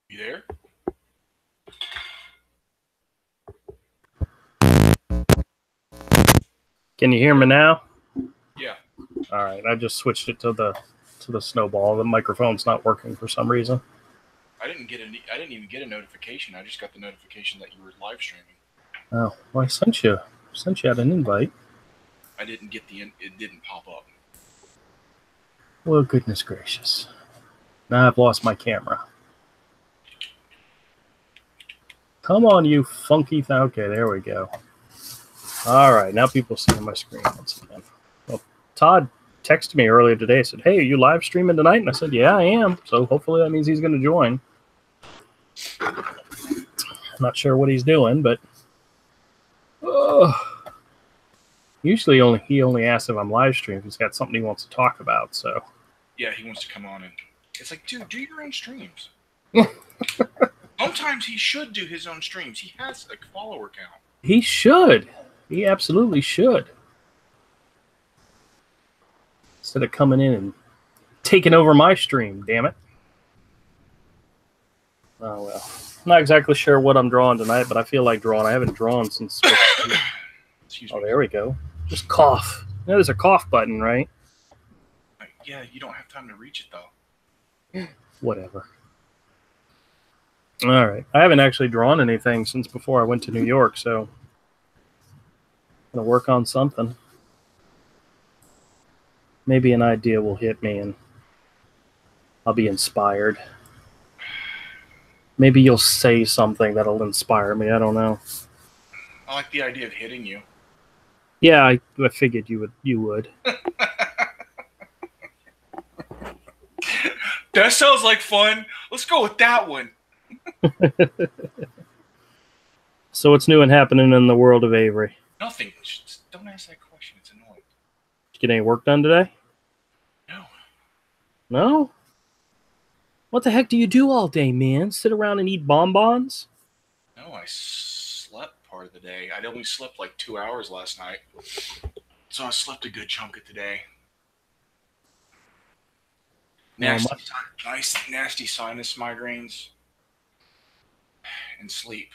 You there? Can you hear me now? Yeah. All right, I just switched it to the snowball. The microphone's not working for some reason. I didn't even get a notification. I just got the notification that you were live streaming. Oh, well, I sent you out an invite. I didn't get it didn't pop up. Well, goodness gracious. Now I've lost my camera. Come on, you funky thing. Okay, there we go. All right, now people see my screen once again. Well, Todd texted me earlier today, said, "Hey, are you live streaming tonight?" And I said, "Yeah, I am." So hopefully that means he's going to join. I'm not sure what he's doing, but usually he only asks if I'm live streaming if he's got something he wants to talk about. So Yeah, he wants to come on and it's like, dude, do your own streams. Sometimes he should do his own streams. He has a follower count. He should. He absolutely should. Instead of coming in and taking over my stream, damn it. Oh, well. I'm not exactly sure what I'm drawing tonight, but I feel like drawing. I haven't drawn since... Excuse me. Oh, there we go. Just cough. Yeah, there's a cough button, right? Yeah, you don't have time to reach it, though. Whatever. All right. I haven't actually drawn anything since before I went to New York, so I'm going to work on something. Maybe an idea will hit me and I'll be inspired. Maybe you'll say something that'll inspire me. I don't know. I like the idea of hitting you. Yeah, I figured you would. That sounds like fun. Let's go with that one. So what's new and happening in the world of Avery? Nothing. Just don't ask that question. It's annoying. Did you get any work done today? No. No? What the heck do you do all day, man? Sit around and eat bonbons? No, I slept part of the day. I only slept like 2 hours last night. So I slept a good chunk of today. Nasty sinus migraines and sleep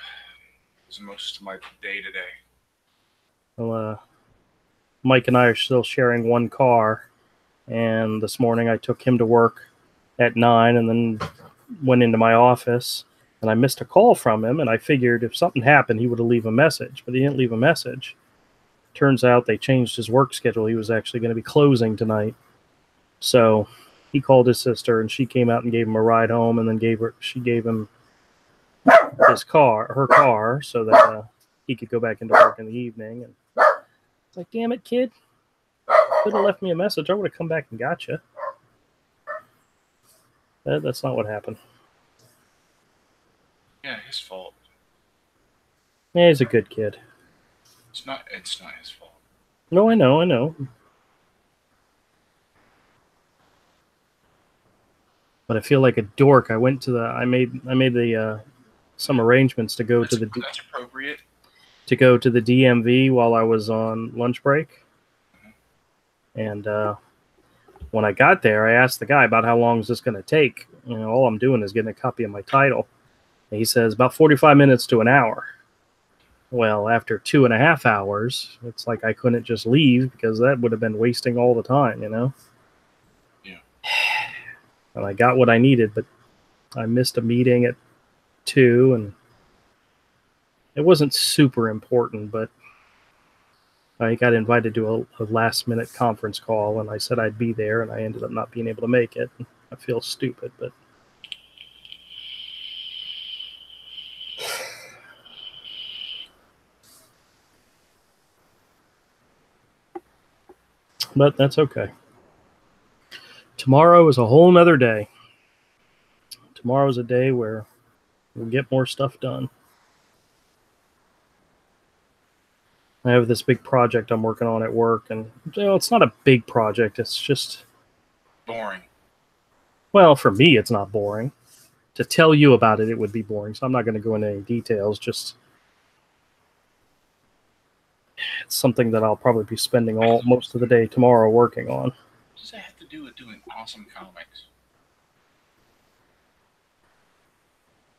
was most of my day today. Well, Mike and I are still sharing one car, and this morning I took him to work at 9 and then went into my office, and I missed a call from him, and I figured if something happened, he would have left a message, but he didn't leave a message. Turns out they changed his work schedule. He was actually going to be closing tonight. So he called his sister, and she came out and gave him a ride home, and then she gave him her car, so that he could go back into work in the evening. And it's like, damn it, kid. Could have left me a message. I would have come back and got you. That's not what happened. Yeah, his fault. Yeah, he's a good kid. It's not his fault. No, I know. But I feel like a dork. I made the some arrangements to go that's appropriate. To go to the DMV while I was on lunch break. Mm-hmm. And when I got there, I asked the guy about how long is this going to take. All I'm doing is getting a copy of my title. And he says about 45 minutes to an hour. Well, after 2.5 hours, it's like I couldn't just leave because that would have been wasting all the time, Yeah. And I got what I needed, but I missed a meeting at 2, and it wasn't super important, but I got invited to a last-minute conference call, and I said I'd be there, and I ended up not being able to make it. I feel stupid, but... But that's okay. Tomorrow is a whole nother day. Tomorrow's a day where we'll get more stuff done. I have this big project I'm working on at work, and it's not a big project. It's just boring. Well, for me, it's not boring. To tell you about it, it would be boring. So I'm not going to go into any details. Just it's something that I'll probably be spending most of the day tomorrow working on. What does that have to do with doing awesome comics?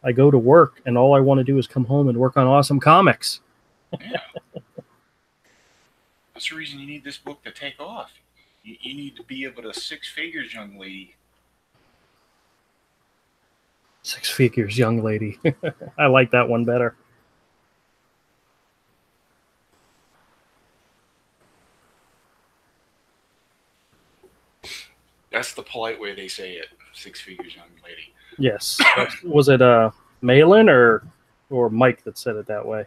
I go to work and all I want to do is come home and work on awesome comics. Yeah. That's the reason you need this book to take off. You need to be able to six figures, young lady. 6 figures, young lady. I like that one better. That's the polite way they say it. 6 figures, young lady. Yes. Was it Malin or Mike that said it that way?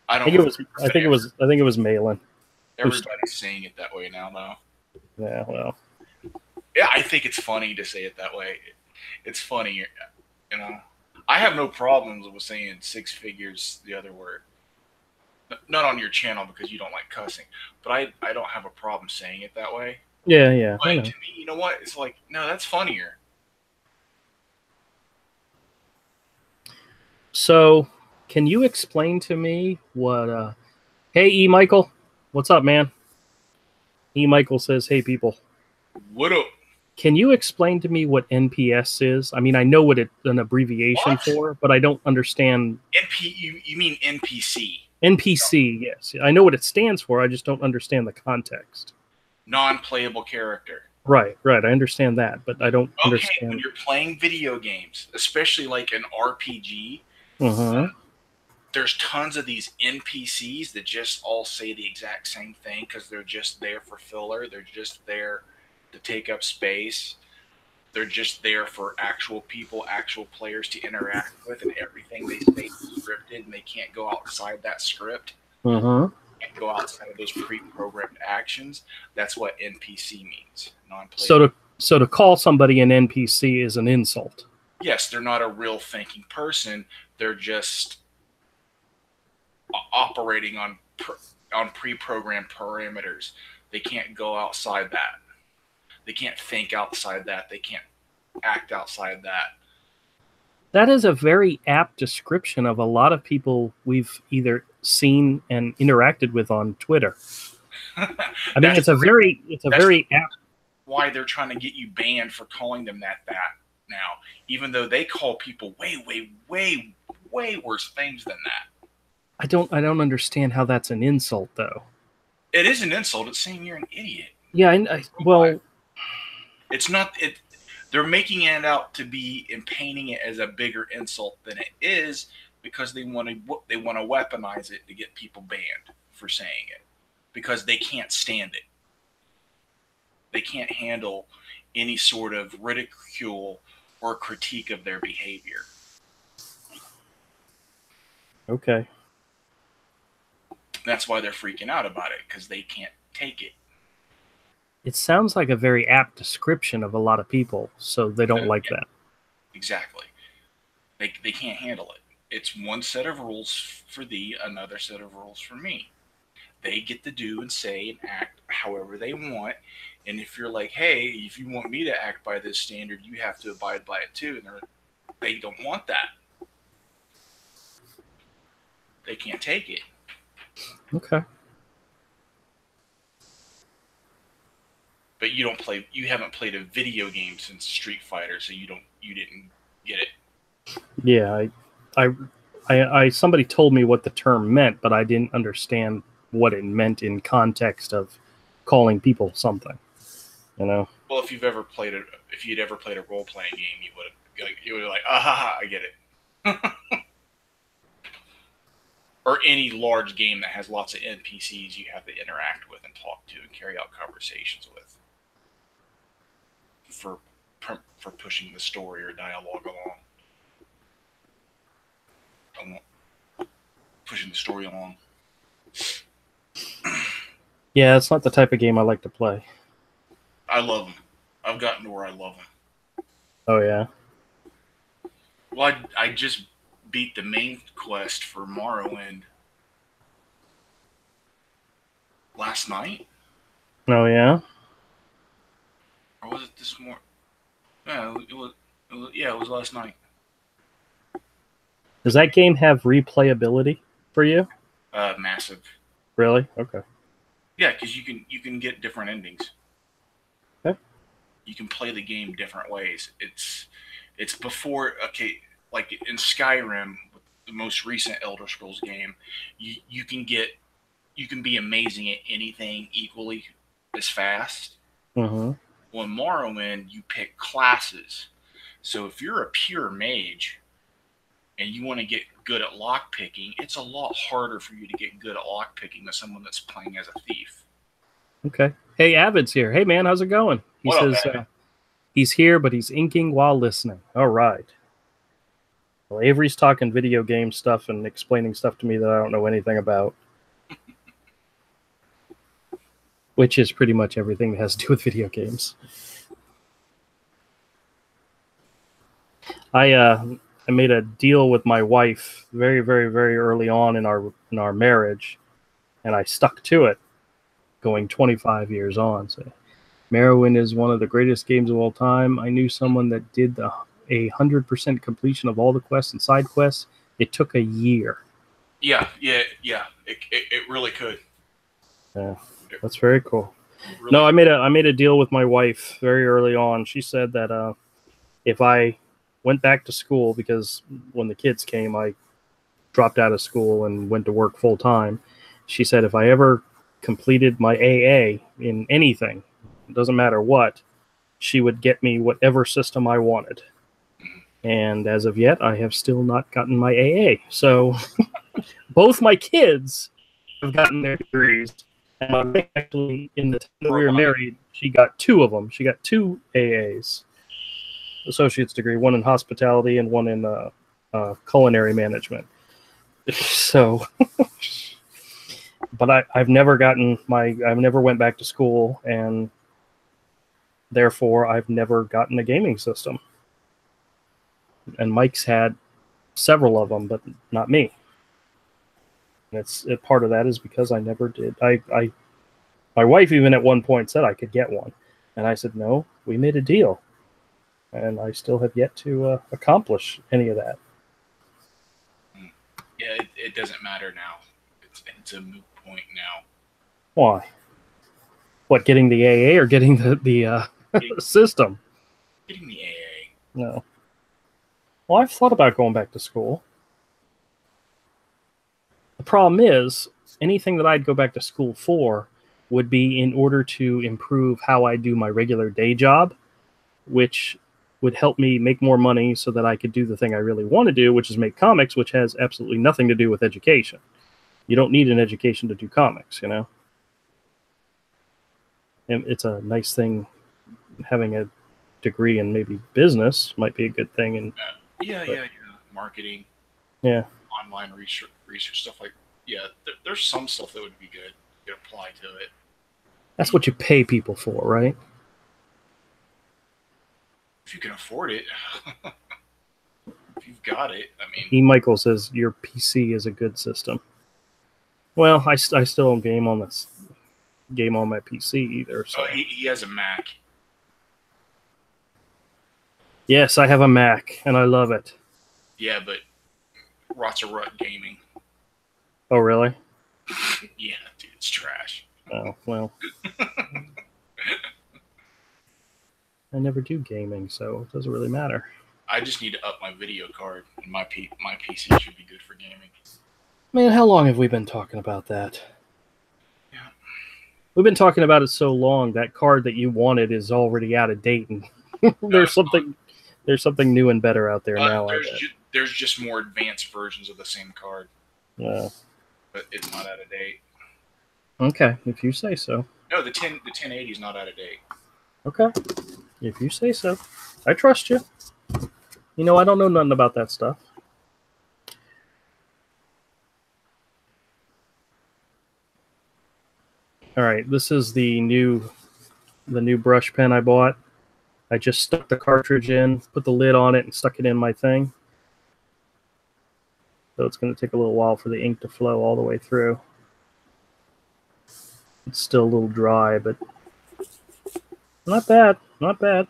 I think it was. I think it was Malin. Everybody's saying it that way now, though. Yeah. Well. Yeah, I think it's funny to say it that way. It's funny, you know. I have no problems with saying 6 figures the other word. Not on your channel because you don't like cussing, but I don't have a problem saying it that way. Yeah, yeah. But to me, you know what? It's like, no, that's funnier. So, can you explain to me what? Hey, E. Michael, what's up, man? E. Michael says, "Hey, people. What up?" Can you explain to me what NPS is? I mean, I know what it's an abbreviation for, but I don't understand. You mean NPC? NPC, yes. I know what it stands for. I just don't understand the context. Non-playable character. Right. I understand that, but I don't understand. When you're playing video games, especially like an RPG, there's tons of these NPCs that just all say the exact same thing because they're just there for filler. They're just there to take up space. They're just there for actual people, actual players to interact with, and everything they say is scripted, and they can't go outside that script. Can't go outside of those pre-programmed actions. That's what NPC means. So to call somebody an NPC is an insult. Yes, they're not a real thinking person. They're just operating on pre-programmed parameters. They can't go outside that. They can't think outside that. They can't act outside that. That is a very apt description of a lot of people we've either seen and interacted with on Twitter. I mean, it's a very apt. Why they're trying to get you banned for calling them that now, even though they call people way worse things than that. I don't understand how that's an insult, though. It is an insult. It's saying you're an idiot. Yeah, well, it's not. They're making it out to be and painting it as a bigger insult than it is because they want to weaponize it to get people banned for saying it because they can't stand it. They can't handle any sort of ridicule or critique of their behavior. Okay. That's why they're freaking out about it because they can't take it. It sounds like a very apt description of a lot of people, so they don't like that. Exactly. They can't handle it. It's one set of rules for thee, another set of rules for me. They get to do and say and act however they want. And if you're like, hey, if you want me to act by this standard, you have to abide by it too. And they don't want that. They can't take it. Okay. But you haven't played a video game since Street Fighter, so you didn't get it. Yeah, I somebody told me what the term meant, but I didn't understand what it meant in context of calling people something. You know. Well, if you'd ever played a role playing game, you would have like, I get it. Or any large game that has lots of NPCs you have to interact with and talk to and carry out conversations with for pushing the story or dialogue along. Pushing the story along. Yeah, it's not the type of game I like to play. I love them. I've gotten to where I love them. Oh, yeah? Well, I just beat the main quest for Morrowind last night. Oh, yeah? Or was it this morning? Yeah, it was last night. Does that game have replayability for you? Massive. Really? Okay. Yeah, because you can get different endings. Okay. You can play the game different ways. It's before. Okay, like in Skyrim, the most recent Elder Scrolls game, you can be amazing at anything equally as fast. Mm-hmm. Well, in Morrowind, you pick classes. So if you're a pure mage and you want to get good at lockpicking, it's a lot harder for you to get good at lockpicking than someone that's playing as a thief. Okay. Hey, Avid's here. Hey, man, how's it going? He What up, says Avid? he's here, but he's inking while listening. All right. Well, Avery's talking video game stuff and explaining stuff to me that I don't know anything about, which is pretty much everything that has to do with video games. I made a deal with my wife very, very, very early on in our marriage, and I stuck to it, going 25 years on. So, Morrowind is one of the greatest games of all time. I knew someone that did 100% completion of all the quests and side quests. It took a year. Yeah. It really could. Yeah, that's very cool. Really No, I made a deal with my wife very early on. She said that if I went back to school, because when the kids came, I dropped out of school and went to work full time. She said if I ever completed my AA in anything, it doesn't matter what, she would get me whatever system I wanted. And as of yet, I have still not gotten my AA. So both my kids have gotten their degrees. And my wife actually, in the time that we were married, she got 2 of them. She got 2 AAs, associate's degree, one in hospitality and one in culinary management. So, but I've never went back to school, and therefore I've never gotten a gaming system. And Mike's had several of them, but not me. And part of that is because I never did. My wife even at one point said I could get one, and I said no. We made a deal, and I still have yet to accomplish any of that. Yeah, it doesn't matter now. It's a moot point now. Why? What, getting the AA or getting the system? Getting the AA. No. Well, I've thought about going back to school. The problem is, anything that I'd go back to school for would be in order to improve how I do my regular day job, which would help me make more money so that I could do the thing I really want to do, which is make comics, which has absolutely nothing to do with education. You don't need an education to do comics, you know? And it's a nice thing. Having a degree in maybe business might be a good thing. And yeah. Marketing. Yeah. Online research stuff like, there's some stuff that would be good. You could apply to it. That's what you pay people for, right? If you can afford it. If you've got it, I mean. E. Michael says your PC is a good system. Well, I still don't game on my PC either. So. He has a Mac. Yes, I have a Mac, and I love it. Yeah, but Rot Gaming. Oh, really? Yeah, dude, it's trash. Oh, well. I never do gaming, so it doesn't really matter. I just need to up my video card, and my PC should be good for gaming. Man, how long have we been talking about that? Yeah. We've been talking about it so long, that card that you wanted is already out of date, and there's something new and better out there now. There's just more advanced versions of the same card. Yeah. But it's not out of date. Okay, if you say so. No, the 1080 is not out of date. Okay, if you say so. I trust you. You know, I don't know nothing about that stuff. All right, this is the new brush pen I bought. I just stuck the cartridge in, put the lid on it, and stuck it in my thing. So it's going to take a little while for the ink to flow all the way through. It's still a little dry, but not bad. Not bad.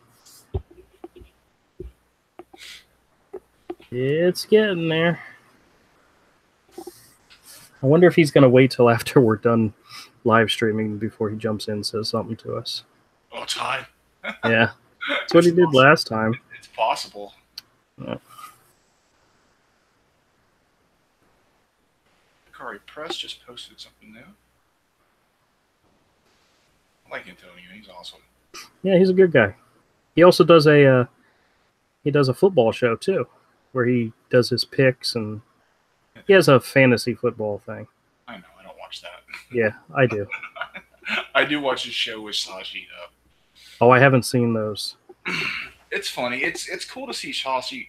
It's getting there. I wonder if he's going to wait till after we're done live streaming before he jumps in and says something to us. Oh, Todd. Yeah. That's what he did last time. It's possible. Yeah. Alright Press just posted something new. I like Antonio. He's awesome. Yeah, he's a good guy. He also does a football show too, where he does his picks, and he has a fantasy football thing. I know. I don't watch that. Yeah, I do. I do watch his show with Sashi though. Oh, I haven't seen those. It's funny. It's cool to see Sashi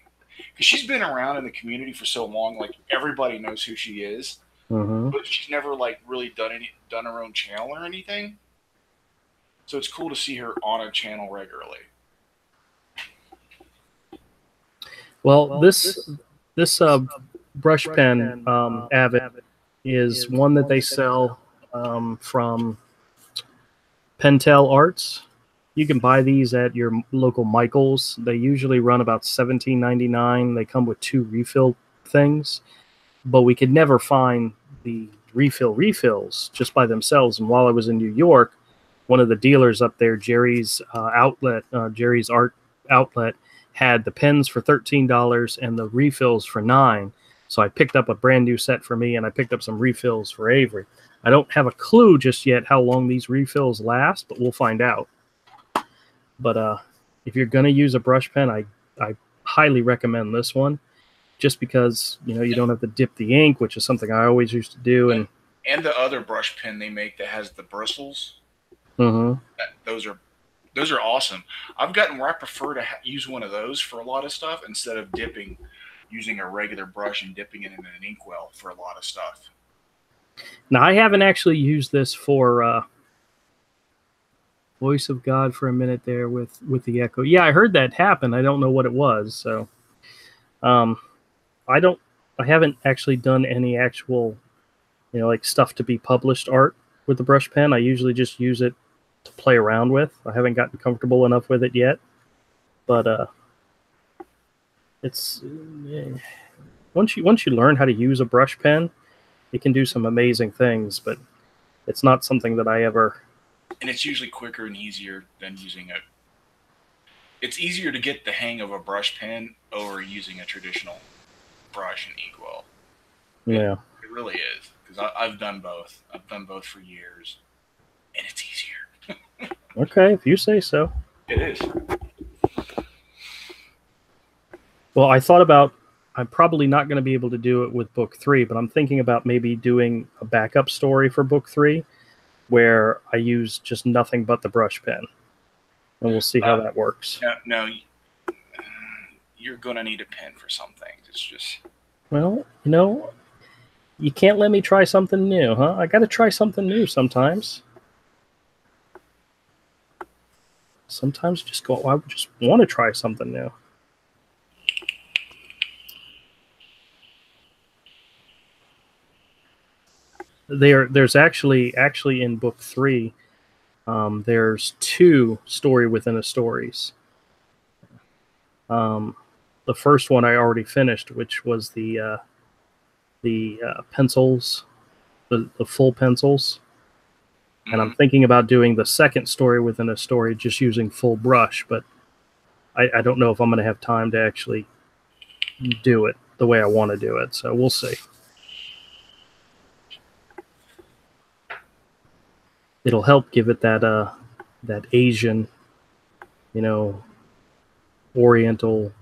because she's been around in the community for so long. Like everybody knows who she is, but she's never like really done her own channel or anything. So it's cool to see her on a channel regularly. Well, this brush pen Avid is one that they sell from Pentel Arts. You can buy these at your local Michaels. They usually run about $17.99. They come with 2 refill things, but we could never find the refills just by themselves. And while I was in New York, one of the dealers up there, Jerry's Jerry's Art Outlet, had the pens for $13 and the refills for $9. So I picked up a brand new set for me, and I picked up some refills for Avery. I don't have a clue just yet how long these refills last, but we'll find out. But if you're going to use a brush pen, I highly recommend this one, just because you don't have to dip the ink, which is something I always used to do. And the other brush pen they make that has the bristles, those are awesome. I've gotten where I prefer to use one of those for a lot of stuff instead of using a regular brush and dipping it in an inkwell for a lot of stuff. Now, I haven't actually used this for Voice of God for a minute there with the echo. Yeah, I heard that happen. I don't know what it was. So I haven't actually done any actual, like stuff to be published art with the brush pen. I usually just use it to play around with. I haven't gotten comfortable enough with it yet, but it's once you learn how to use a brush pen, it can do some amazing things, but it's not something that I ever. And it's usually quicker and easier than using it's easier to get the hang of a brush pen over using a traditional brush and inkwell. Yeah. It really is, because I've done both. I've done both for years, and it's easier. Okay, if you say so. It is. Well, I thought about, I'm probably not going to be able to do it with book 3, but I'm thinking about maybe doing a backup story for book 3 where I use just nothing but the brush pen. And we'll see how that works. No, you're going to need a pen for some things. It's just... Well, you can't let me try something new, huh? I got to try something new sometimes. Sometimes I just want to try something new. There's actually in book 3, there's 2 story within a stories. The first one I already finished, which was the pencils, the full pencils. And I'm thinking about doing the second story within a story just using full brush, but I don't know if I'm going to have time to actually do it the way I want to do it. So we'll see. It'll help give it that Asian, Oriental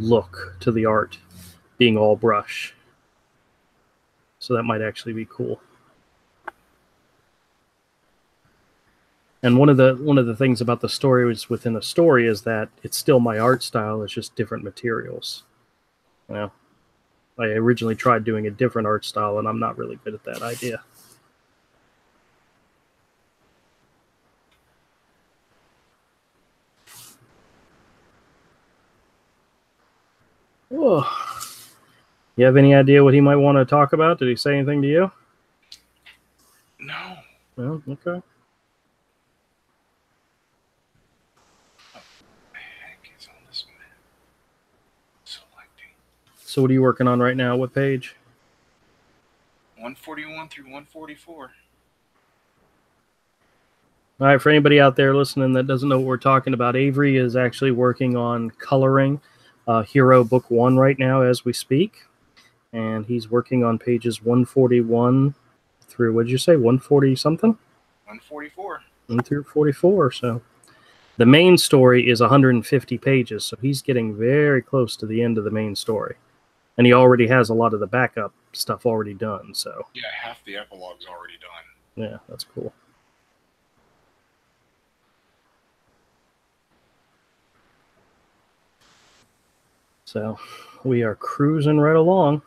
look to the art, being all brush. So that might actually be cool. And one of the things about the story within a story is that it's still my art style. It's just different materials. I originally tried doing a different art style, and I'm not really good at that idea. Oh, you have any idea what he might want to talk about? Did he say anything to you? No. No? Okay. So what are you working on right now? What page? 141 through 144. All right, for anybody out there listening that doesn't know what we're talking about, Avery is actually working on coloring Hero Book 1 right now as we speak. and he's working on pages 141 through, what did you say, 140 something? 144. 1 through 44. So the main story is 150 pages, so he's getting very close to the end of the main story. And he already has a lot of the backup stuff already done, so. Yeah, half the epilogue's already done. Yeah, that's cool. So we are cruising right along.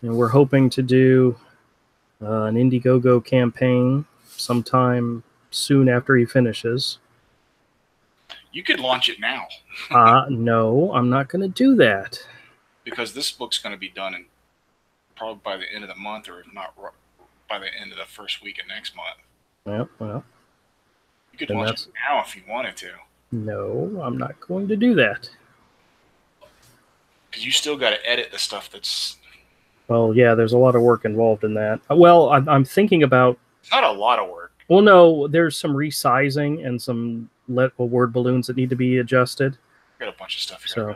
And we're hoping to do an Indiegogo campaign sometime soon after he finishes. You could launch it now. No, I'm not going to do that. Because this book's going to be done in probably by the end of the month, or if not by the end of the first week of next month. Well. You could launch it now if you wanted to. No, I'm not going to do that. Because you still got to edit the stuff that's... Well, yeah, there's a lot of work involved in that. Well, I'm thinking about... It's not a lot of work. Well, no, there's some resizing and some word balloons that need to be adjusted. Got a bunch of stuff here. So,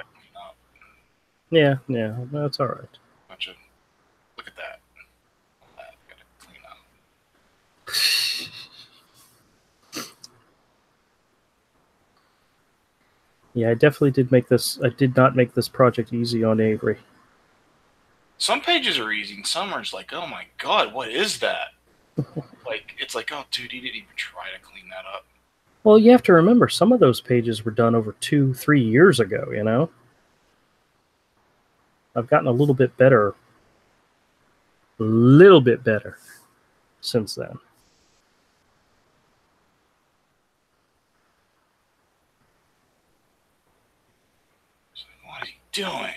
yeah, that's all right. Look at that. Gotta clean up. Yeah, I definitely did make this. I did not make this project easy on Avery. Some pages are easy, and some are just like, oh my god, what is that? It's like, oh dude, he didn't even try to clean that up. Well, you have to remember, some of those pages were done over 2-3 years ago, you know? I've gotten a little bit better since then. What is he doing?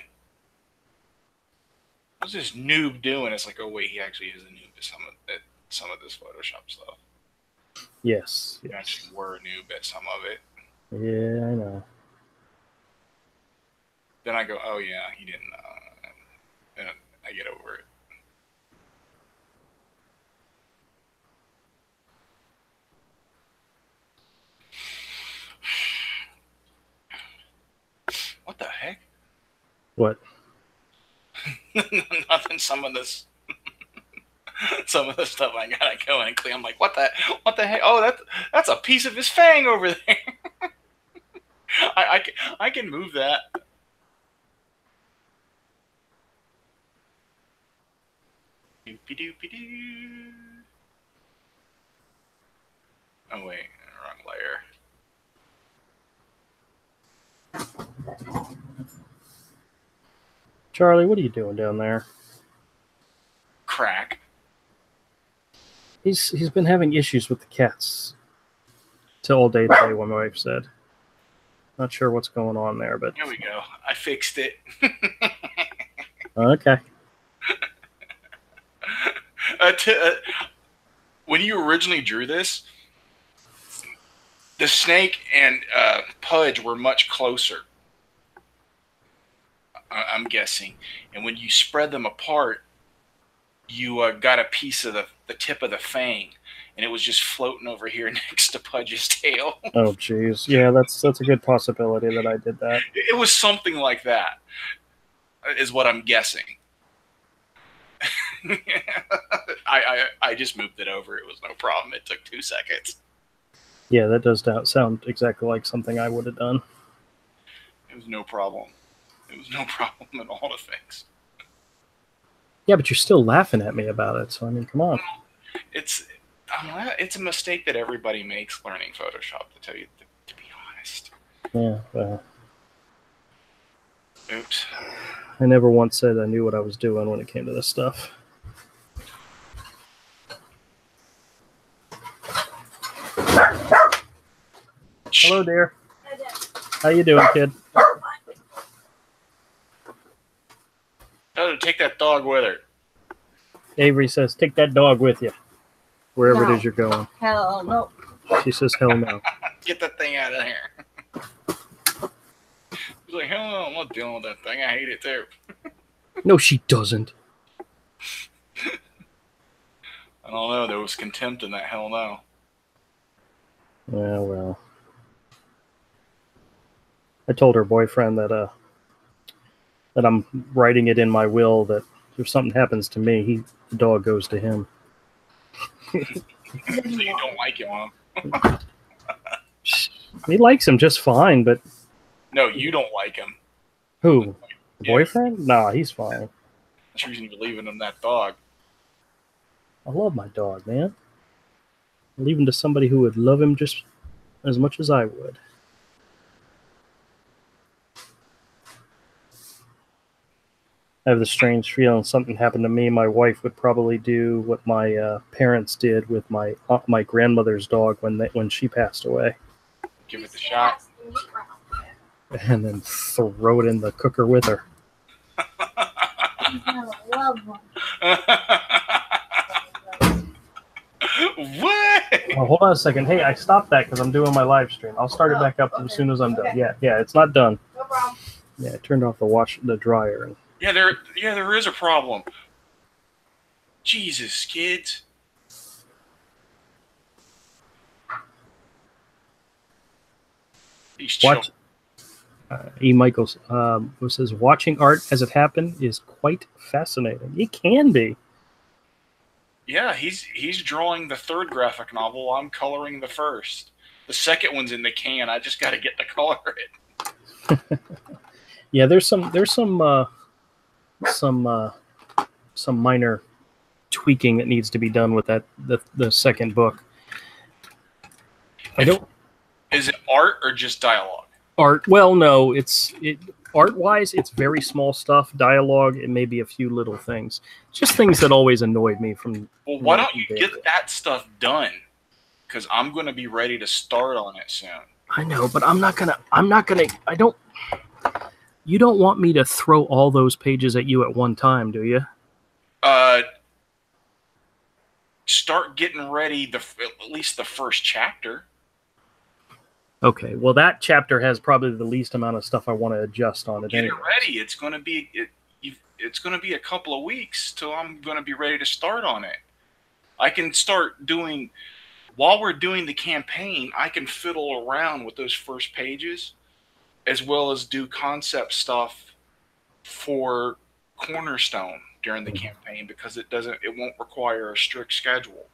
What's this noob doing? It's like, oh wait, he actually is a noob at some of this Photoshop stuff. Yes. You actually were a noob at some of it. Yeah, I know. Then I go, oh yeah, he didn't. And I get over it. What the heck? What? Nothing. Some of this stuff I gotta go and clean. I'm like, what the heck? Oh, that's a piece of his fang over there. I can move that. Doopy doopy doo. Oh wait, wrong layer. Charlie, what are you doing down there? Crack. He's been having issues with the cats all day today, what my wife said. Not sure what's going on there, but... Here we go. I fixed it. Okay. When you originally drew this, the snake and Pudge were much closer, I'm guessing. And when you spread them apart, you got a piece of the tip of the fang, and it was just floating over here next to Pudge's tail. Oh, jeez. Yeah, that's a good possibility that I did that. It was something like that, is what I'm guessing. I just moved it over. It was no problem. It took 2 seconds. Yeah, that does sound exactly like something I would have done. It was no problem. It was no problem at all to fix. Yeah, but you're still laughing at me about it, so I mean, come on. It's a mistake that everybody makes learning Photoshop, to tell you to be honest. Yeah, well. Oops. I never once said I knew what I was doing when it came to this stuff. Hello, dear. How you doing, kid? Tell her to take that dog with her. Avery says, take that dog with you, wherever it is you're going. Hell no. She says, hell no. Get that thing out of here. He's like, hell no, I'm not dealing with that thing. I hate it too. No, she doesn't. I don't know. There was contempt in that hell no. Yeah, well. I told her boyfriend that that I'm writing it in my will that if something happens to me, the dog goes to him. So you don't like him, huh? He likes him just fine, but no, you don't like him. Who? The boyfriend? Nah, he's fine. That's the reason you're leaving him that dog. I love my dog, man. I'll leave him to somebody who would love him just as much as I would. I have the strange feeling something happened to me. My wife would probably do what my parents did with my grandmother's dog when she passed away. Give it a shot. And then throw it in the cooker with her. What? Oh, hold on a second. Hey, I stopped that because I'm doing my live stream. I'll start it back up as soon as I'm done. Yeah, it's not done. No problem. Yeah, I turned off the dryer. Yeah, there is a problem. Jesus, kids. He's chill. E. Michaels who says, watching art as it happened is quite fascinating. It can be. Yeah, he's drawing the third graphic novel. I'm coloring the first. The second one's in the can. I just got to get to color it. Yeah, there's some minor tweaking that needs to be done with the second book. Is it art or just dialogue? Art. Well, no, art-wise, it's very small stuff. Dialogue, it may be a few little things. Just things that always annoyed me from. Well, why don't you get that stuff done? Because I'm going to be ready to start on it soon. I know, but I'm not gonna. You don't want me to throw all those pages at you at one time, do you? Start getting ready at least the first chapter. Okay, well, that chapter has probably the least amount of stuff I want to adjust on it. Get it ready. It's going to be a couple of weeks till I'm going to be ready to start on it. I can start doing, while we're doing the campaign, I can fiddle around with those first pages, as well as do concept stuff for Cornerstone during the campaign, because it won't require a strict schedule.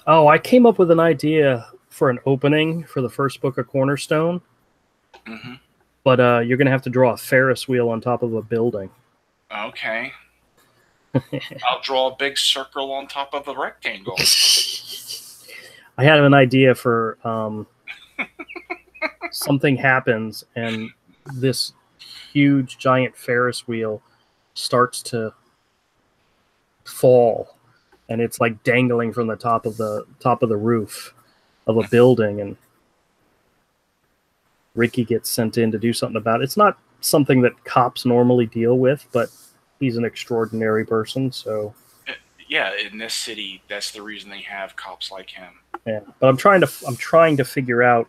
Oh, I came up with an idea for an opening for the first book of Cornerstone. Mm-hmm. But you're going to have to draw a Ferris wheel on top of a building. Okay. I'll draw a big circle on top of a rectangle. I had an idea for something happens and this huge giant Ferris wheel starts to fall, and it's like dangling from the top of the roof of a building, and Ricky gets sent in to do something about it. It's not something that cops normally deal with, but he's an extraordinary person, so yeah, in this city, that's the reason they have cops like him. Yeah, but I'm trying to figure out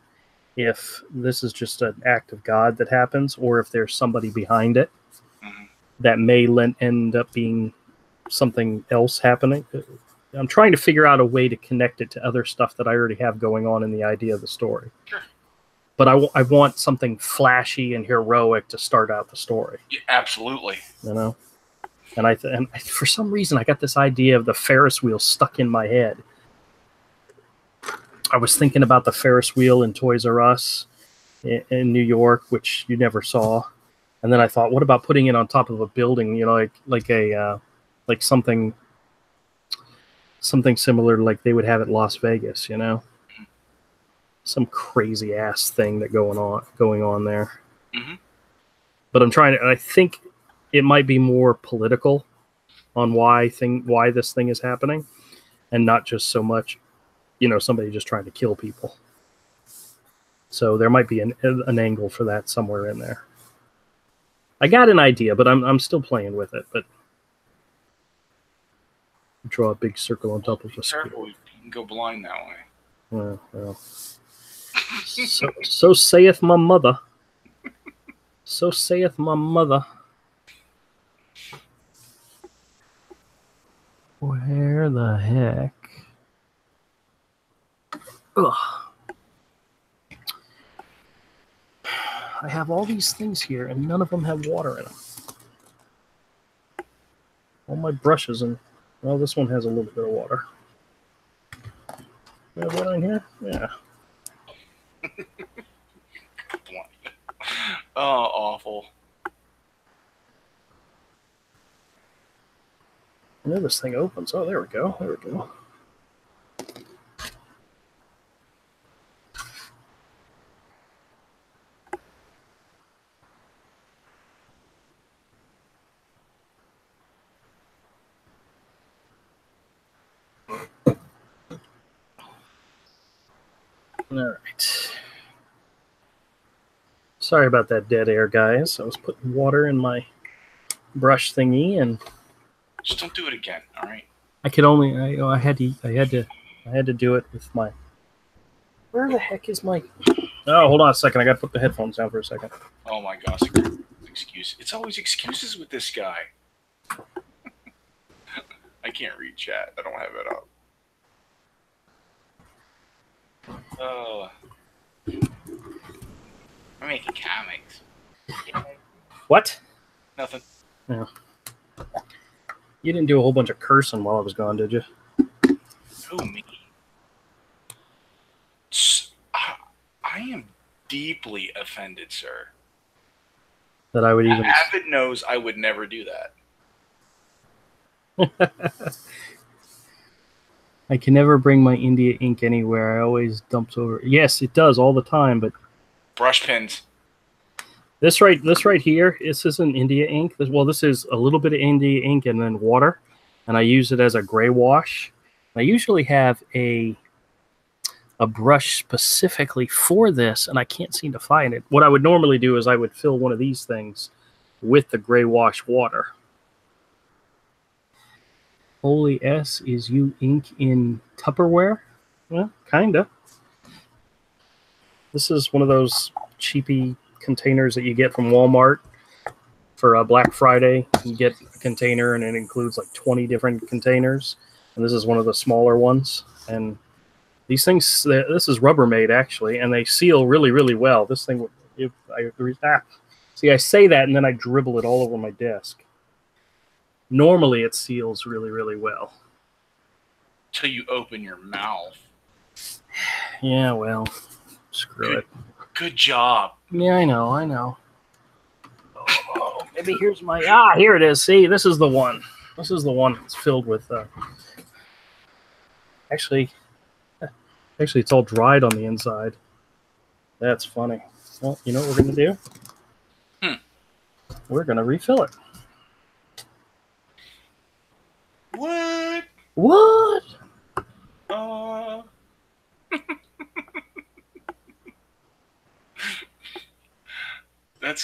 if this is just an act of God that happens, or if there's somebody behind it that may end up being something else happening. I'm trying to figure out a way to connect it to other stuff that I already have going on in the idea of the story. Sure. But I want something flashy and heroic to start out the story. Yeah, absolutely. You know? And I for some reason, I got this idea of the Ferris wheel stuck in my head. I was thinking about the Ferris wheel in Toys R Us in New York, which you never saw. And then I thought, what about putting it on top of a building? You know, like something similar to like they would have at Las Vegas. You know, some crazy ass thing going on there. Mm-hmm. But I think it might be more political on why this thing is happening, and not just so much, you know, somebody just trying to kill people. So there might be an angle for that somewhere in there. I got an idea, but I'm still playing with it. But draw a big circle on top of a square. Careful, you can go blind that way. Well. So saith my mother. So saith my mother. Where the heck? Ugh. I have all these things here, and none of them have water in them. all my brushes, and well, this one has a little bit of water. We have water in here? Yeah. Oh, awful. I know this thing opens. Oh, there we go. There we go. All right. Sorry about that dead air, guys. I was putting water in my brush thingy, and just don't do it again. All right. I could only. I had to do it with my. Where the heck is my? Oh, hold on a second. I got to put the headphones down for a second. Oh my gosh! Excuse. It's always excuses with this guy. I can't read chat. I don't have it up. Oh. I'm making comics. What? Nothing. Yeah. You didn't do a whole bunch of cursing while I was gone, did you? Who, me? I am deeply offended, sir. That I would even... Avid knows I would never do that. I can never bring my India ink anywhere. I always dumps over. Yes, it does all the time, but... Brush pens. This right here, this isn't India ink. This is a little bit of India ink and then water, and I use it as a gray wash. I usually have a brush specifically for this, and I can't seem to find it. What I would normally do is I would fill one of these things with the gray wash water. Holy S, is you ink in Tupperware? Well, kinda. This is one of those cheapy containers that you get from Walmart for Black Friday. You get a container and it includes like 20 different containers, and this is one of the smaller ones. And these things, this is Rubbermaid actually, and they seal really, really well. This thing, see, I say that and then I dribble it all over my desk. Normally it seals really, really well. Till you open your mouth. Yeah, well, screw it. Good job. Yeah, I know. Oh, maybe here's my... here it is. See, this is the one. This is the one that's filled with... Actually, it's all dried on the inside. That's funny. Well, you know what we're going to do? We're going to refill it. What?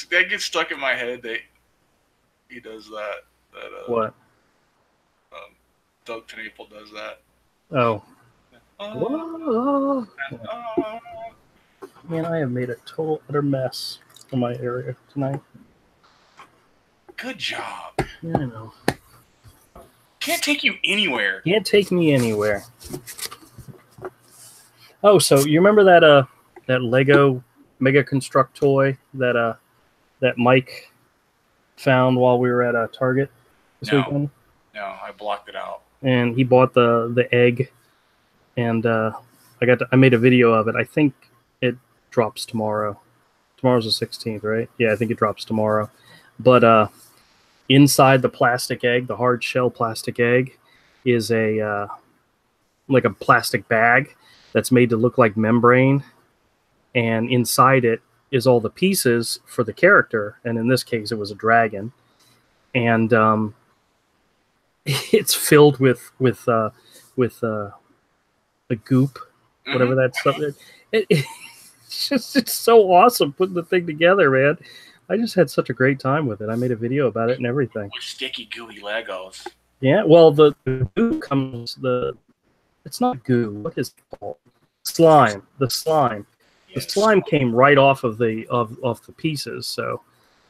That gets stuck in my head that he does that. What? Doug Tenaple does that. Oh. Man, I have made a total utter mess in my area tonight. Good job. Yeah, I know. Can't take you anywhere. Can't take me anywhere. Oh, so you remember that Lego Mega Construct toy that Mike found while we were at Target this weekend? No, I blocked it out. And he bought the egg, and I made a video of it. I think it drops tomorrow. Tomorrow's the 16th, right? Yeah, I think it drops tomorrow. But inside the plastic egg, the hard shell plastic egg, is like a plastic bag that's made to look like membrane, and inside it is all the pieces for the character, and in this case it was a dragon, and it's filled with the goop, whatever that stuff is. It's so awesome putting the thing together, man. I just had such a great time with it. I made a video about it and everything. With sticky, gooey Legos. Yeah, well, the goo comes, it's not goo. What is it called? Slime. The slime. Yes. The slime came right off of the pieces, so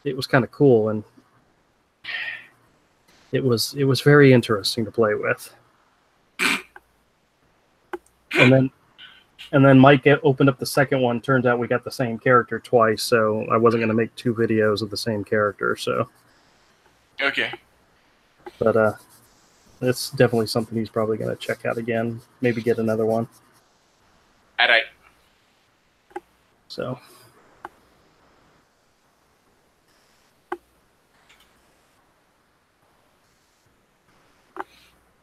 it was kind of cool, and it was very interesting to play with. And then Mike opened up the second one. Turns out we got the same character twice, so I wasn't going to make two videos of the same character. So okay. But it's definitely something he's probably going to check out again. Maybe get another one. All right. So.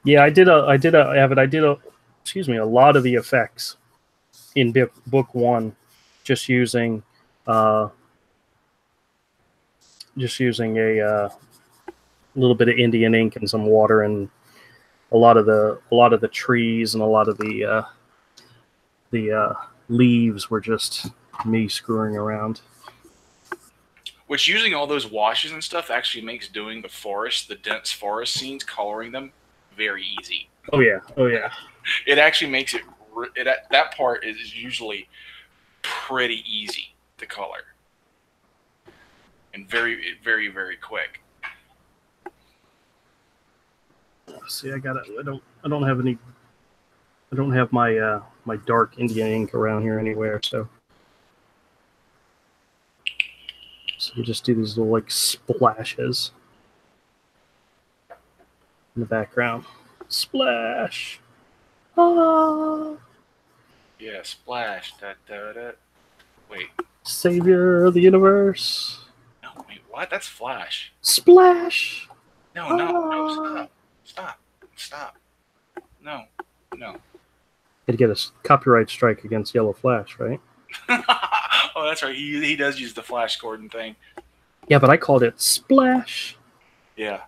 Yeah, I did a excuse me, a lot of the effects in book one, just using a little bit of Indian ink and some water, and a lot of the trees and a lot of the leaves were just me screwing around. Which, using all those washes and stuff actually makes doing the dense forest scenes, coloring them, very easy. Oh yeah. It actually makes that part is usually pretty easy to color. And very, very, very quick. See, I don't have my my dark Indian ink around here anywhere, so we just do these little like splashes in the background. Splash. Ah. Yeah, splash. Wait. Savior of the universe. No, wait, what? That's Flash. Splash. No, stop. No. He'd get a copyright strike against Yellow Flash, right? Oh, that's right. He does use the Flash Gordon thing. Yeah, but I called it Splash. Yeah.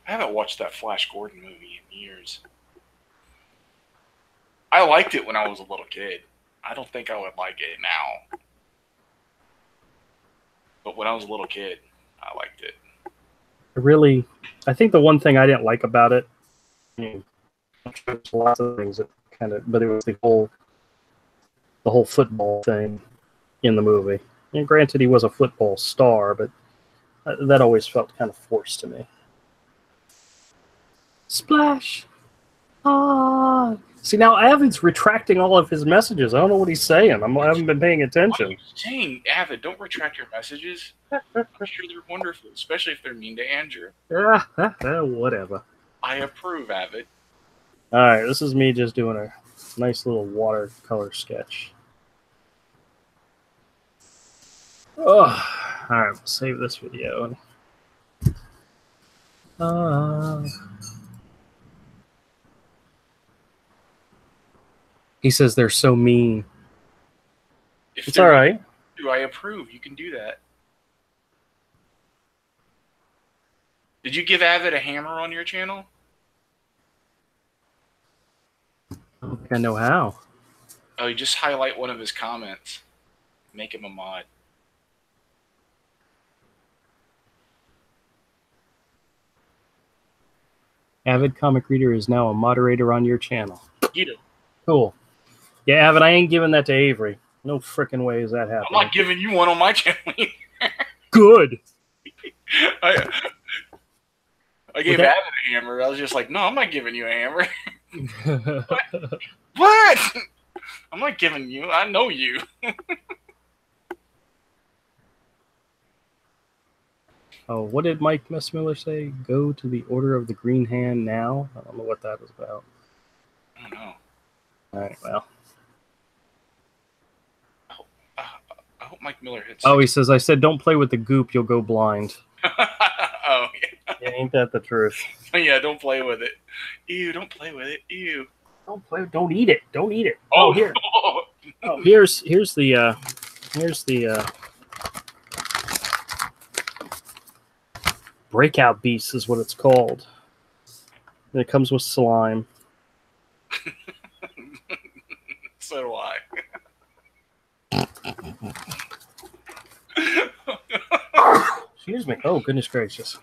I haven't watched that Flash Gordon movie in years. I liked it when I was a little kid. I don't think I would like it now. But when I was a little kid, I liked it. I think the one thing I didn't like about it, there's lots of things that but it was the whole football thing in the movie. And granted, he was a football star, but that always felt kind of forced to me. Splash! Ah! See, now Avid's retracting all of his messages. I don't know what he's saying. I haven't been paying attention. What are you saying, Avid? Don't retract your messages. I'm sure they're wonderful, especially if they're mean to Andrew. Whatever. I approve, Avid. All right, this is me just doing a nice little watercolor sketch. Oh, all right, we'll save this video. He says they're so mean. It's all right. Do I approve? You can do that. Did you give Avid a hammer on your channel? I don't think I know how. Oh, you just highlight one of his comments. Make him a mod. Avid Comic Reader is now a moderator on your channel. You do. Cool. Yeah, Avid, I ain't giving that to Avery. No frickin' way is that happening. I'm not giving you one on my channel. Good. I gave Avid a hammer. I was just like, no, I'm not giving you a hammer. What? I'm not giving you. I know you. Oh, what did Mike Messmiller say? Go to the Order of the Green Hand now? I don't know what that is about. I don't know. All right, well. I hope Mike Miller hits. Oh, he says, I said, don't play with the goop, you'll go blind. Oh, yeah. Yeah, ain't that the truth? Yeah, don't play with it. Ew, don't play with it. Ew. Don't eat it. Don't eat it. Oh, here. Oh, here's the Breakout Beast is what it's called. And it comes with slime. So do I. Excuse me. Oh, goodness gracious.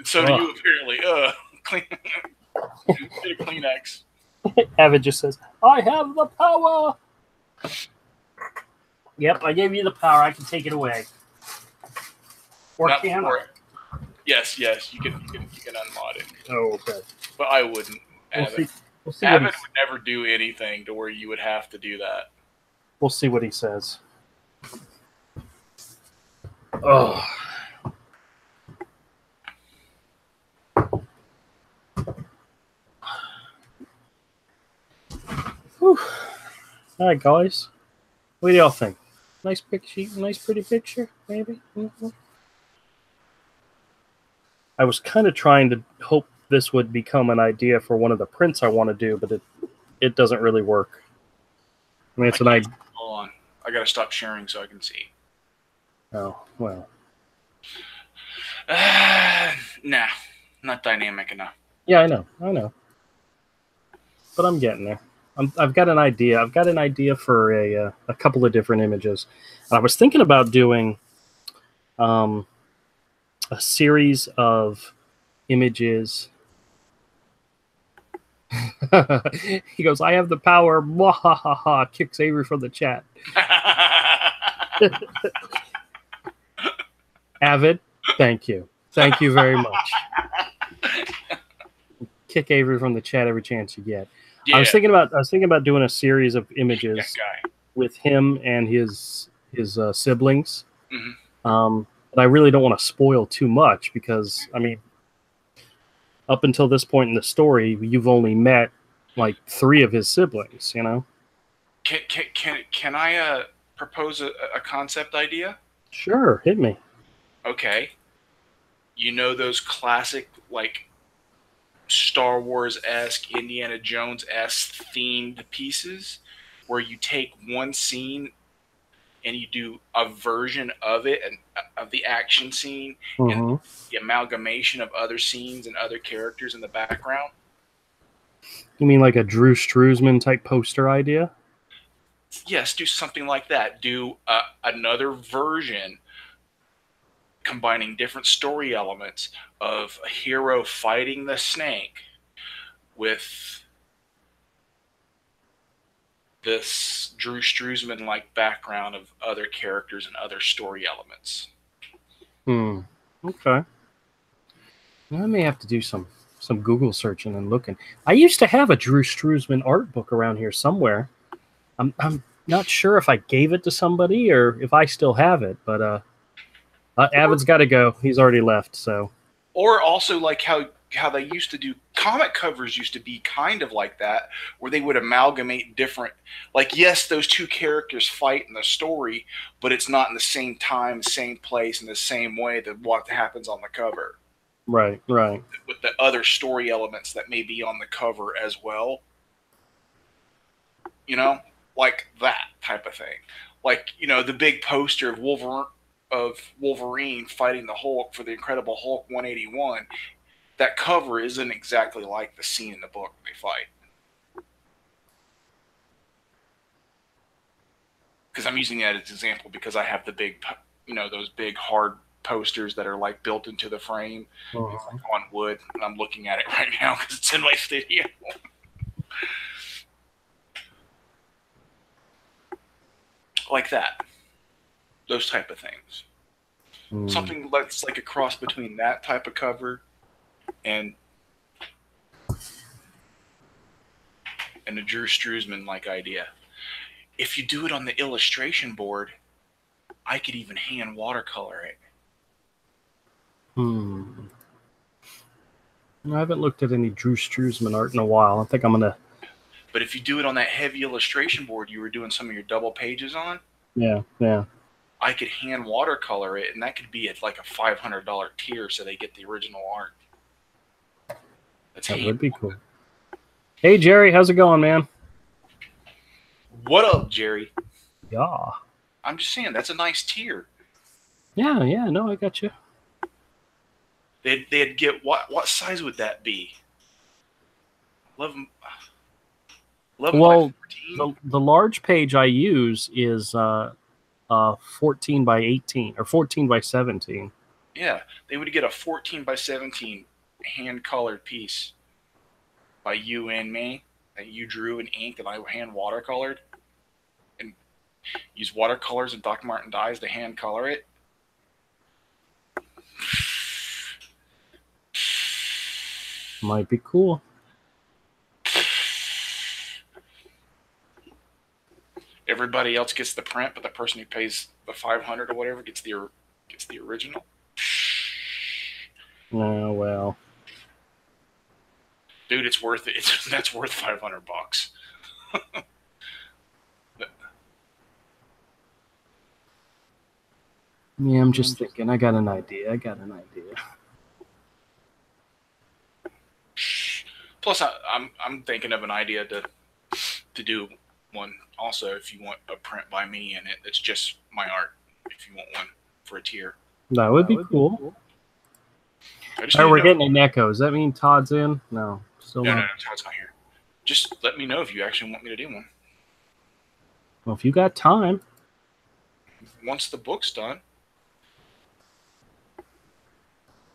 So do you, apparently. Clean. Get a Kleenex. Avid just says, I have the power. Yep, I gave you the power. I can take it away. Or can I? Yes, you can unmod it. Oh, okay. But I wouldn't. Avid We'll see would never do anything to where you would have to do that. We'll see what he says. Oh. Whew. All right, guys. What do y'all think? Nice picture, nice pretty picture, maybe. Mm-hmm. I was kind of trying to hope this would become an idea for one of the prints I want to do, but it doesn't really work. I mean, it's an idea. Hold on, I gotta stop sharing so I can see. Oh well. Nah, not dynamic enough. Yeah, I know, but I'm getting there. I've got an idea. I've got an idea for a couple of different images. And I was thinking about doing a series of images. He goes, "I have the power." Mwahaha! Kicks Avery from the chat. Avid, thank you very much. Kick Avery from the chat every chance you get. Yeah. I was thinking about doing a series of images with him and his siblings. Mm-hmm. But I really don't want to spoil too much because, I mean, up until this point in the story, you've only met like 3 of his siblings. You know. Can I propose a concept idea? Sure, hit me. Okay. You know those classic, like, Star Wars-esque, Indiana Jones-esque themed pieces where you take one scene and you do a version of it and of the action scene and the amalgamation of other scenes and other characters in the background? You mean like a Drew Struzman type poster idea? Yes, do something like that. Do another version combining different story elements of a hero fighting the snake with this Drew Struzman-like background of other characters and other story elements. Okay. I may have to do some Google searching and looking. I used to have a Drew Struzman art book around here somewhere. I'm not sure if I gave it to somebody or if I still have it, but Avid's got to go. He's already left, so. Or also like how they used to do comic covers used to be kind of like that, where they would amalgamate different, like, yes, those 2 characters fight in the story, but it's not in the same time, same place, in the same way that what happens on the cover. Right. With the other story elements that may be on the cover as well. You know, like that type of thing. Like, you know, the big poster of Wolverine fighting the Hulk for the Incredible Hulk 181. That cover isn't exactly like the scene in the book when they fight. Because I'm using that as an example because I have the big, you know, those big hard posters that are like built into the frame. It's like on wood, and I'm looking at it right now because it's in my studio. Like that. Those type of things. Something that's like a cross between that type of cover and a Drew Struzman-like idea. If you do it on the illustration board, I could even hand watercolor it. I haven't looked at any Drew Struzman art in a while. I think I'm gonna. But if you do it on that heavy illustration board you were doing some of your double pages on, yeah, I could hand watercolor it, and that could be at like a $500 tier, so they get the original art. That would be cool. Hey Jerry, how's it going, man? What up, Jerry? Yeah. I'm just saying that's a nice tier. Yeah. No, I got you. They'd get what size would that be? 11 well, the large page I use is 14 by 18 or 14 by 17. Yeah, they would get a 14 by 17 hand colored piece by you and me that you drew in ink and I hand watercolored, and use watercolors and Doc Martin dyes to hand color it. Might be cool. Everybody else gets the print, but the person who pays the $500 or whatever gets the Gets the original. Oh, well. Dude, it's worth it. That's worth $500. Yeah, I'm just thinking. I got an idea. Plus, I'm thinking of an idea to do one also. If you want a print by me in it, it's just my art. If you want one for a tier, That would be cool. All right, we're getting an echo. Does that mean Todd's in? No, still no, not. no, Todd's not here. Just let me know if you actually want me to do one. Well, if you got time. Once the book's done.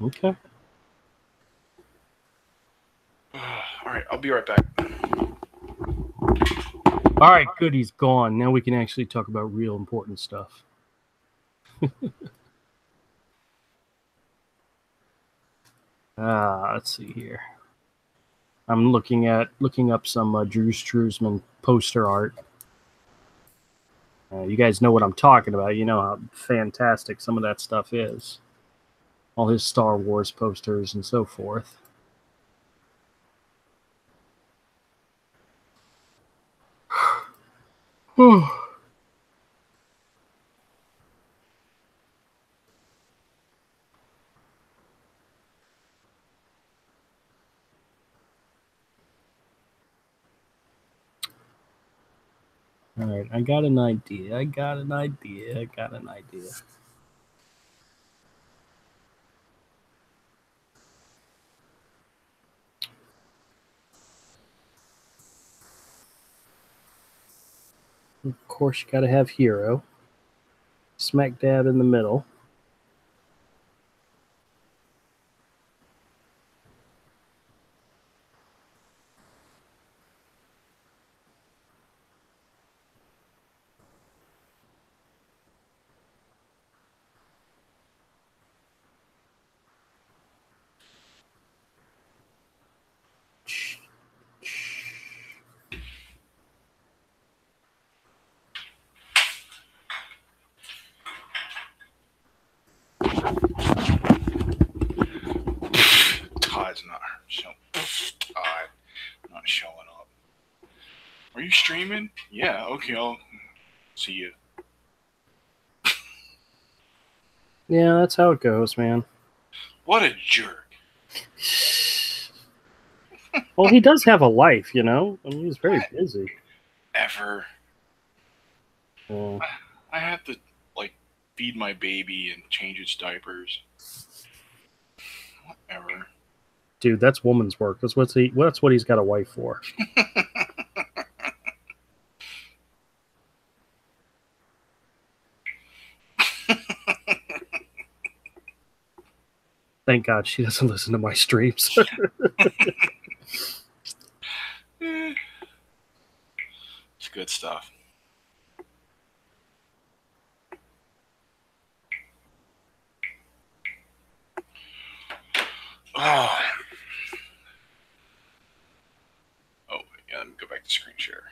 Okay. All right, I'll be right back. All right, good. He's gone. Now we can actually talk about real important stuff. Let's see here. I'm looking up some Drew Struzman poster art. You guys know what I'm talking about. You know how fantastic some of that stuff is. All his Star Wars posters and so forth. All right, I got an idea. Of course, you got to have Hero. Smack dab in the middle. Todd's not showing up. Are you streaming? Yeah. Okay, I'll see you. Yeah, that's how it goes, man. What a jerk. Well, he does have a life, you know? I mean, he's very busy. Ever. Yeah. I have to, feed my baby and change its diapers. Whatever. Dude, that's woman's work. That's what he's got a wife for. Thank God she doesn't listen to my streams. It's good stuff. Oh, yeah, let me go back to screen share.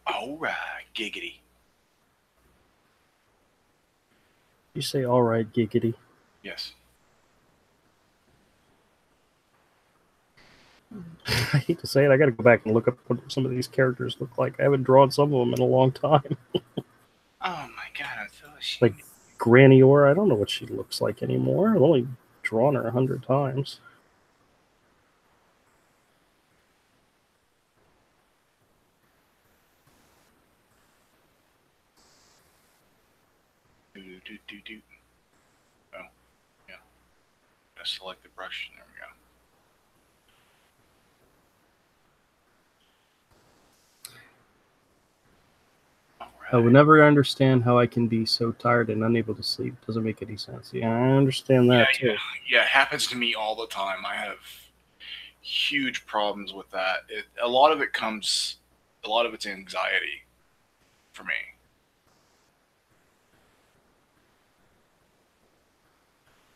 All right, giggity. You say all right, giggity? Yes. I hate to say it. I got to go back and look up what some of these characters look like. I haven't drawn some of them in a long time. Oh my God, I feel like Granny Ora. I don't know what she looks like anymore. I've only drawn her 100 times. Oh, yeah. Just select the brush. There we go. I would never understand how I can be so tired and unable to sleep. Doesn't make any sense. Yeah, I understand that too. Yeah, it happens to me all the time. I have huge problems with that. A lot of it's anxiety for me.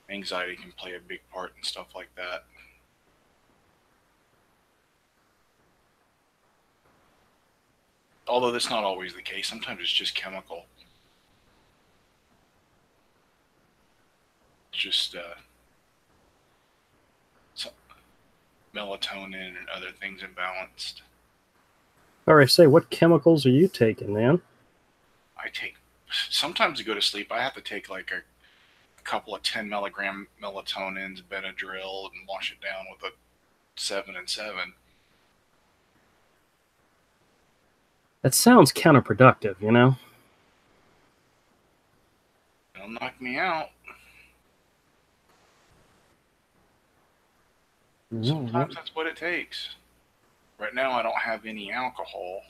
Anxiety can play a big part in stuff like that. although that's not always the case. Sometimes it's just chemical. Just melatonin and other things imbalanced. Or I say, what chemicals are you taking, man? I take, sometimes to go to sleep, I have to take like a couple of 10 milligram melatonins, Benadryl, and wash it down with a 7 and 7. That sounds counterproductive, you know? It'll knock me out. Sometimes that's what it takes. Right now, I don't have any alcohol.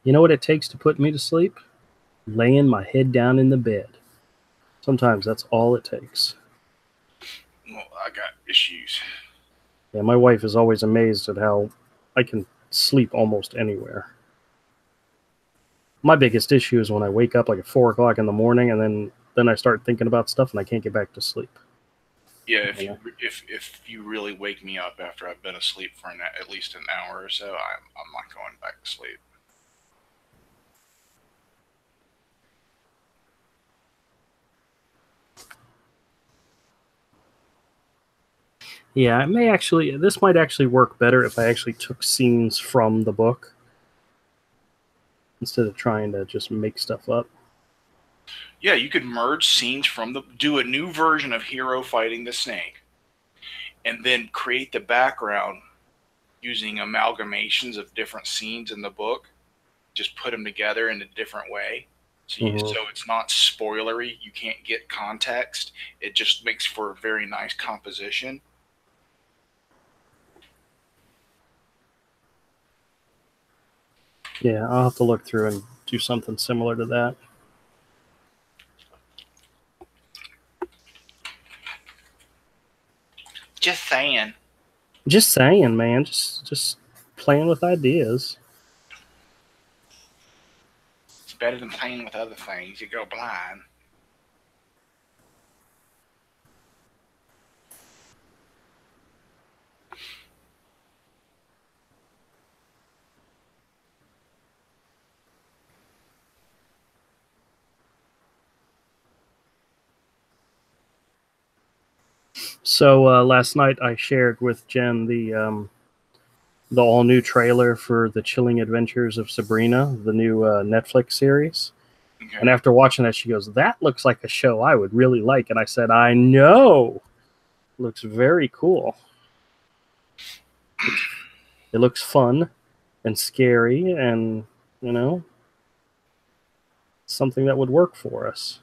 You know what it takes to put me to sleep? Laying my head down in the bed. Sometimes that's all it takes. Well, I got issues. Yeah, my wife is always amazed at how I can sleep almost anywhere. My biggest issue is when I wake up like at 4 o'clock in the morning, and then I start thinking about stuff and I can't get back to sleep. Yeah, if you really wake me up after I've been asleep for at least an hour or so, I'm not going back to sleep. Yeah, this might actually work better if I actually took scenes from the book instead of trying to just make stuff up. Yeah, you could merge scenes do a new version of Hero fighting the snake, and then create the background using amalgamations of different scenes in the book. Just put them together in a different way. So it's not spoilery. You can't get context. It just makes for a very nice composition. Yeah, I'll have to look through and do something similar to that. Just saying. Just saying, man. Just playing with ideas. It's better than playing with other things. You go blind. So last night I shared with Jen the all new trailer for The Chilling Adventures of Sabrina, the new Netflix series. Okay. And after watching that, she goes, "That looks like a show I would really like." And I said, "I know. It looks very cool. It looks fun and scary, and something that would work for us."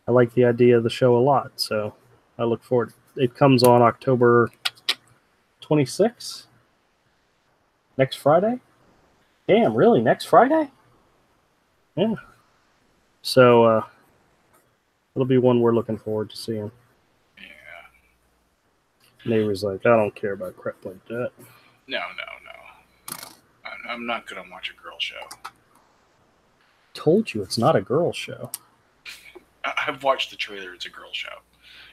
I like the idea of the show a lot, so I look forward. It comes on October 26th, next Friday. Damn, really? Next Friday? Yeah. So it'll be one we're looking forward to seeing. Yeah. Neighbor's like, "I don't care about crap like that." No. I'm not going to watch a girl show. Told you it's not a girl show. I've watched the trailer. It's a girl show.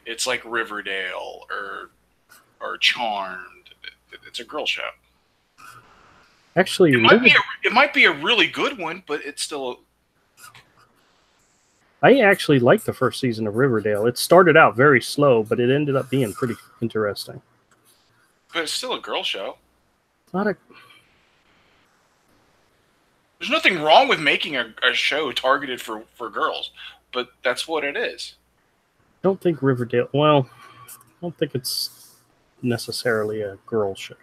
It's like Riverdale or Charmed. It's a girl show. Actually, it might be a really good one, but it's still. I actually liked the first season of Riverdale. It started out very slow, but it ended up being pretty interesting. But it's still a girl show. Not a. There's nothing wrong with making a show targeted for girls, but that's what it is. I don't think Riverdale. Well, I don't think it's necessarily a girl show.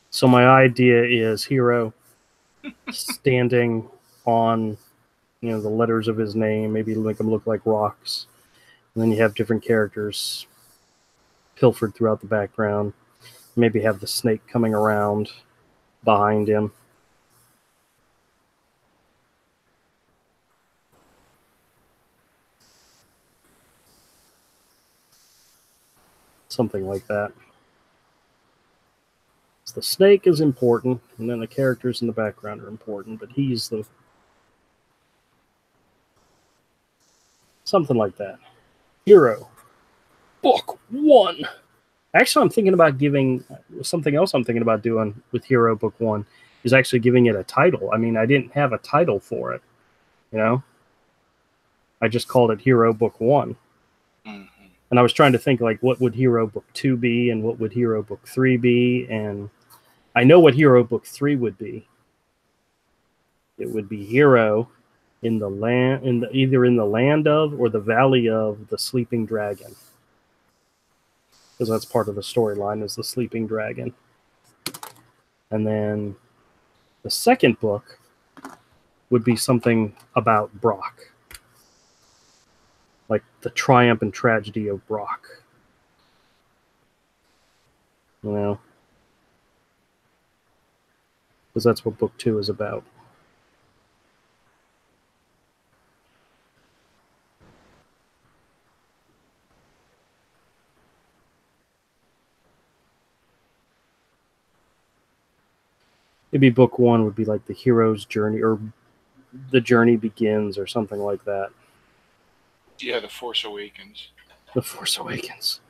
So my idea is Hero standing on, the letters of his name, maybe make them look like rocks. And then you have different characters pilfered throughout the background. Maybe have the snake coming around behind him. Something like that. So the snake is important, and then the characters in the background are important, but he's the... Something like that. Hero Book 1. Actually, I'm thinking about giving something else. I'm thinking about doing with Hero Book 1 is actually giving it a title. I mean, I didn't have a title for it, you know. I just called it Hero Book 1. Mm-hmm. And I was trying to think, like, what would Hero Book 2 be and what would Hero Book 3 be? And I know what Hero Book 3 would be. It would be Hero in the land, either in the land of or the valley of the sleeping dragon. Because that's part of the storyline is the sleeping dragon. And then the second book would be something about Brock. Like the triumph and tragedy of Brock. You know? Because that's what book 2 is about. Maybe book 1 would be like the hero's journey, or the journey begins, or something like that. Yeah, The Force Awakens. The Force Awakens.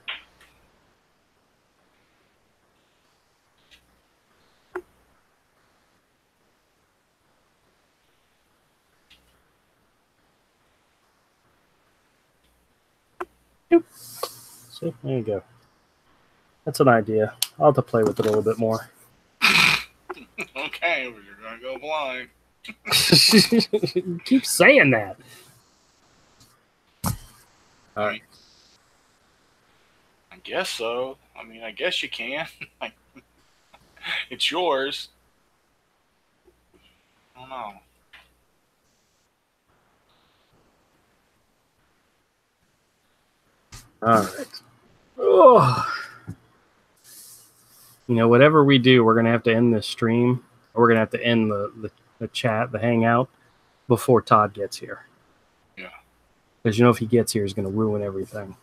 See, there you go. That's an idea. I'll have to play with it a little bit more. Okay, you're gonna go blind. You keep saying that. All right. I guess so. I mean, I guess you can. It's yours. I don't know. All right. Oh. You know, whatever we do, we're going to have to end this stream, or we're going to have to end the chat, the hangout, before Todd gets here. Yeah. Because, you know, if he gets here, he's going to ruin everything.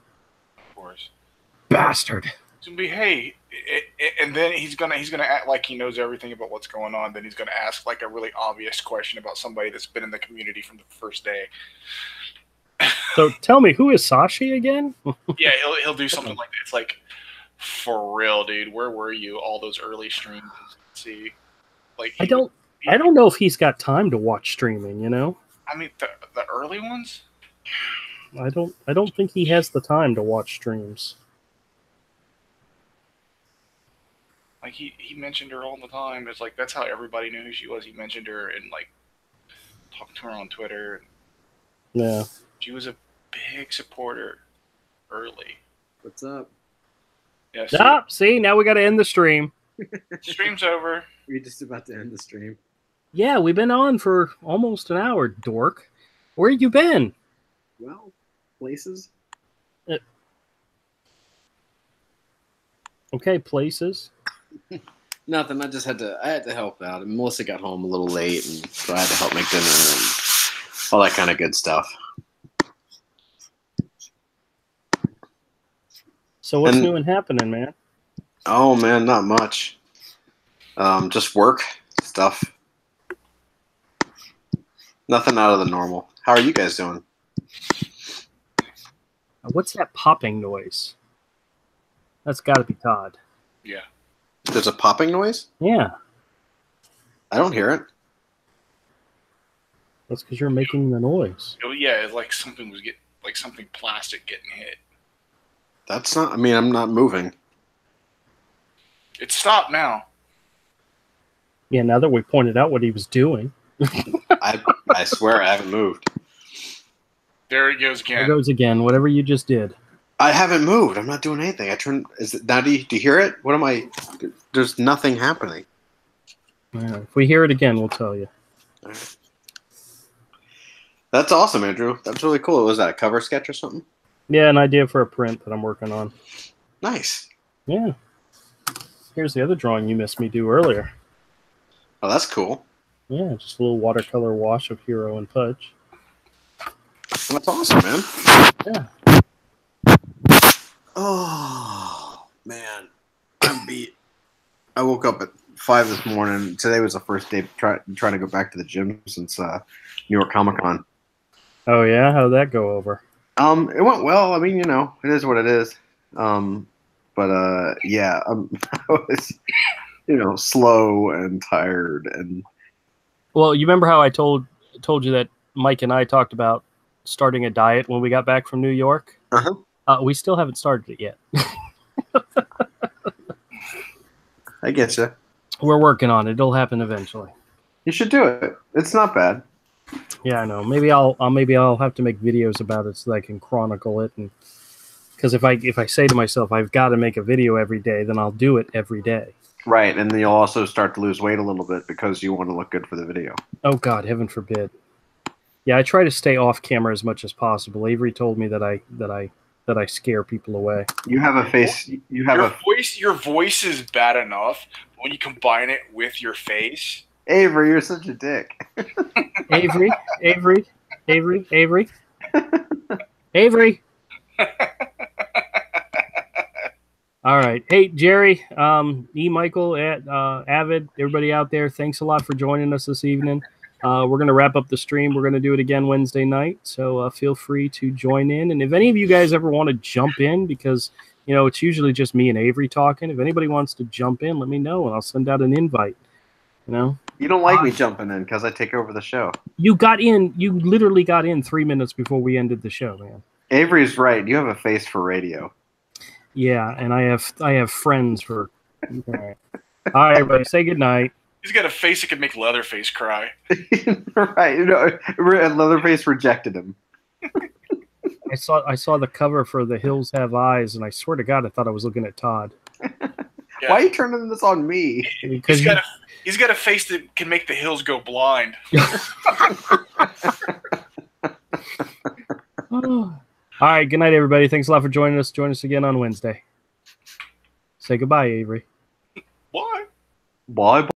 Of course. Bastard. He's going to be, hey, and then he's gonna act like he knows everything about what's going on. Then he's going to ask, like, a really obvious question about somebody that's been in the community from the first day. So tell me, who is Sashi again? Yeah, he'll do something like that. It's like, for real, dude, where were you all those early streams? See, like I don't know if he's got time to watch streaming, you know? I mean, the early ones? I don't think he has the time to watch streams. Like he mentioned her all the time. It's like that's how everybody knew who she was. He mentioned her and like talked to her on Twitter. Yeah. She was a big supporter early. What's up? Yeah. See, now we got to end the stream. Stream's over. We're just about to end the stream. Yeah, we've been on for almost an hour, dork. Where you been? Well, places. Okay, places. Nothing. I had to help out. And Melissa got home a little late, and so I had to help make dinner and all that kind of good stuff. So what's new and happening, man? Oh man, not much. Just work stuff. Nothing out of the normal. How are you guys doing? What's that popping noise? That's got to be Todd. Yeah. There's a popping noise? Yeah. I don't hear it. That's because you're making the noise. Yeah, it's like something something plastic getting hit. That's not. I mean, I'm not moving. It stopped now. Yeah, now that we pointed out what he was doing. I swear I haven't moved. There it goes again. There goes again. Whatever you just did. I haven't moved. I'm not doing anything. Is it now? Do you hear it? What am I? There's nothing happening. If we hear it again, we'll tell you. All right. That's awesome, Andrew. That's really cool. Was that a cover sketch or something? Yeah, an idea for a print that I'm working on. Nice. Yeah. Here's the other drawing you missed me do earlier. Oh, that's cool. Yeah, just a little watercolor wash of Hero and Pudge. That's awesome, man. Yeah. Oh, man. I'm beat. I woke up at 5 this morning. Today was the first day trying to go back to the gym since New York Comic Con. Oh, yeah? How'd that go over? It went well. I mean, you know, it is what it is. Yeah, I was, you know, slow and tired and. Well, you remember how I told you that Mike and I talked about starting a diet when we got back from New York? We still haven't started it yet. I get you. We're working on it. It'll happen eventually. You should do it. It's not bad. Yeah, I know. Maybe I'll have to make videos about it so that I can chronicle it. And because if I say to myself I've got to make a video every day, then I'll do it every day. Right, and then you'll also start to lose weight a little bit because you want to look good for the video. Oh God, heaven forbid. Yeah, I try to stay off camera as much as possible. Avery told me that I scare people away. You have a face. You have Your voice is bad enough. When you combine it with your face. Avery, you're such a dick. Avery. Avery. All right. Hey, Jerry, Michael, Avid, everybody out there, thanks a lot for joining us this evening. We're going to wrap up the stream. We're going to do it again Wednesday night, so feel free to join in. And if any of you guys ever want to jump in, because, you know, it's usually just me and Avery talking. If anybody wants to jump in, let me know, and I'll send out an invite, you know. You don't like me jumping in because I take over the show. You literally got in 3 minutes before we ended the show, man. Avery's right. You have a face for radio. Yeah, and I have friends for. All right, everybody, say goodnight. He's got a face that could make Leatherface cry. Right, you know, Leatherface rejected him. I saw the cover for The Hills Have Eyes, and I swear to God, I thought I was looking at Todd. Yeah. Why are you turning this on me? Because he's got a face that can make the hills go blind. All right, good night, everybody. Thanks a lot for joining us. Join us again on Wednesday. Say goodbye, Avery. What? Bye.